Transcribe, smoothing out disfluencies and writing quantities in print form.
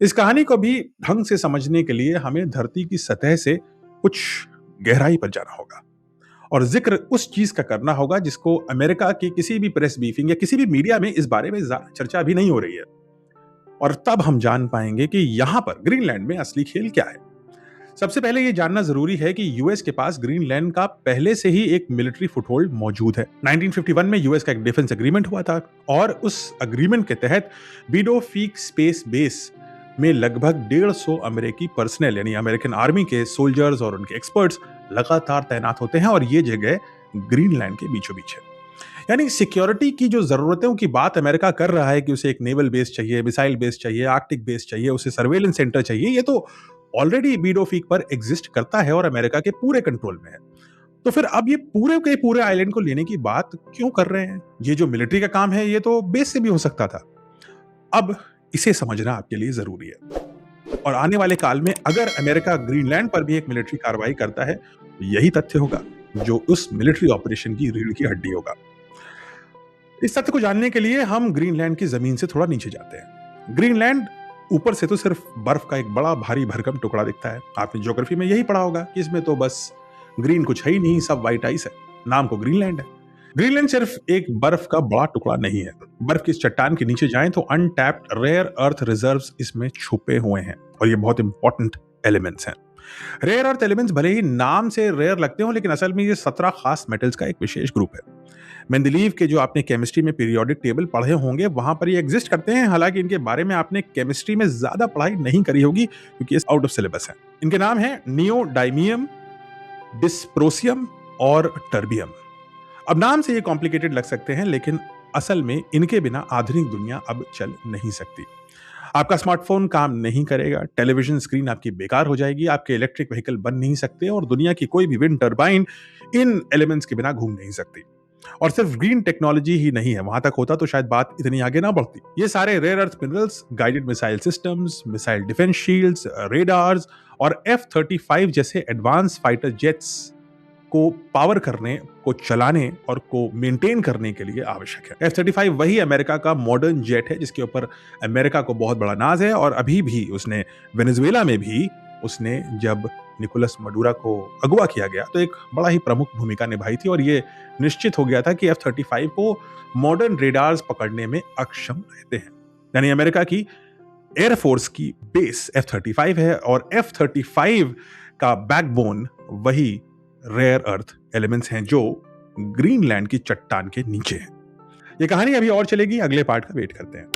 इस कहानी को भी ढंग से समझने के लिए हमें धरती की सतह से कुछ गहराई पर जाना होगा और जिक्र उस चीज का करना होगा जिसको अमेरिका की किसी भी प्रेस ब्रीफिंग या किसी भी मीडिया में इस बारे में ज्यादा चर्चा अभी नहीं हो रही है। और तब हम जान पाएंगे कि यहां पर ग्रीनलैंड में असली खेल क्या है। सबसे पहले यह जानना जरूरी है कि यूएस के पास ग्रीनलैंड का पहले से ही एक मिलिट्री फुटहोल्ड मौजूद है। 1951 में यूएस का एक डिफेंस एग्रीमेंट हुआ था और उस एग्रीमेंट के तहत बीडोफीक स्पेस बेस में लगभग 150 अमेरिकी पर्सनल यानी अमेरिकन आर्मी के सोल्जर्स और उनके एक्सपर्ट्स लगातार तैनात होते हैं और ये जगह ग्रीनलैंड के बीचों बीच है। यानी सिक्योरिटी की जो जरूरतों की बात अमेरिका कर रहा है कि उसे एक नेवल बेस चाहिए, मिसाइल बेस चाहिए, आर्कटिक बेस चाहिए, उसे सर्वेलेंस सेंटर चाहिए, ये तो ऑलरेडी बीडोफीक पर एग्जिस्ट करता है और अमेरिका के पूरे कंट्रोल में है। तो फिर अब ये पूरे के पूरे आइलैंड को लेने की बात क्यों कर रहे हैं? ये जो मिलिट्री का काम है ये तो बेस से भी हो सकता था। अब इसे समझना आपके लिए जरूरी है और आने वाले काल में अगर अमेरिका ग्रीनलैंड पर भी एक मिलिट्री कार्रवाई करता है तो यही तथ्य होगा जो उस मिलिट्री ऑपरेशन की रीढ़ की हड्डी होगा। इस तथ्य को जानने के लिए हम ग्रीनलैंड की जमीन से थोड़ा नीचे जाते हैं। ग्रीनलैंड ऊपर से तो सिर्फ बर्फ का एक बड़ा भारी भरकम टुकड़ा दिखता है। आपने ज्योग्राफी में यही पढ़ा होगा कि इसमें तो बस ग्रीन कुछ है ही नहीं, सब व्हाइट आइस है। नाम को ग्रीनलैंड है। ग्रीनलैंड सिर्फ एक बर्फ का बड़ा टुकड़ा नहीं है। बर्फ की इस चट्टान के नीचे जाएं तो अनटैप्ड रेयर अर्थ रिजर्व्स इसमें छुपे हुए हैं और ये बहुत इंपॉर्टेंट एलिमेंट्स हैं। रेयर अर्थ एलिमेंट्स भले ही नाम से रेयर लगते हो लेकिन असल में ये 17 खास मेटल्स का एक विशेष ग्रुप है। मेंडलीव के जो आपने केमिस्ट्री में पीरियोडिक टेबल पढ़े होंगे वहां पर ये एग्जिस्ट करते हैं। हालांकि इनके बारे में आपने केमिस्ट्री में ज्यादा पढ़ाई नहीं करी होगी क्योंकि ये आउट ऑफ सिलेबस है। इनके नाम है नियोडाइमियम, डिस्प्रोसियम और टर्बियम। अब नाम से ये कॉम्प्लिकेटेड लग सकते हैं लेकिन असल में इनके बिना आधुनिक दुनिया अब चल नहीं सकती। आपका स्मार्टफोन काम नहीं करेगा, टेलीविजन स्क्रीन आपकी बेकार हो जाएगी, आपके इलेक्ट्रिक व्हीकल बन नहीं सकते और दुनिया की कोई भी विंड टर्बाइन इन एलिमेंट्स के बिना घूम नहीं सकती। और सिर्फ ग्रीन टेक्नोलॉजी ही नहीं है, वहां तक होता तो शायद बात इतनी आगे ना बढ़ती। ये सारे rare earth minerals guided missile systems, missile defence shields, radars और F-35 जैसे एडवांस फाइटर जेट्स को पावर करने, को चलाने और को मेंटेन करने के लिए आवश्यक है। F-35 वही अमेरिका का मॉडर्न जेट है जिसके ऊपर अमेरिका को बहुत बड़ा नाज है और अभी भी उसने वेनेजुएला में भी उसने जब निकोलस मडूरा को अगवा किया गया तो एक बड़ा ही प्रमुख भूमिका निभाई थी और ये निश्चित हो गया था कि F-35 को मॉडर्न रेडार्स पकड़ने में अक्षम रहते हैं। यानी अमेरिका की एयरफोर्स की बेस F-35 है और F-35 का बैकबोन वही रेयर अर्थ एलिमेंट्स हैं जो ग्रीनलैंड की चट्टान के नीचे हैं। ये कहानी अभी और चलेगी, अगले पार्ट का वेट करते हैं।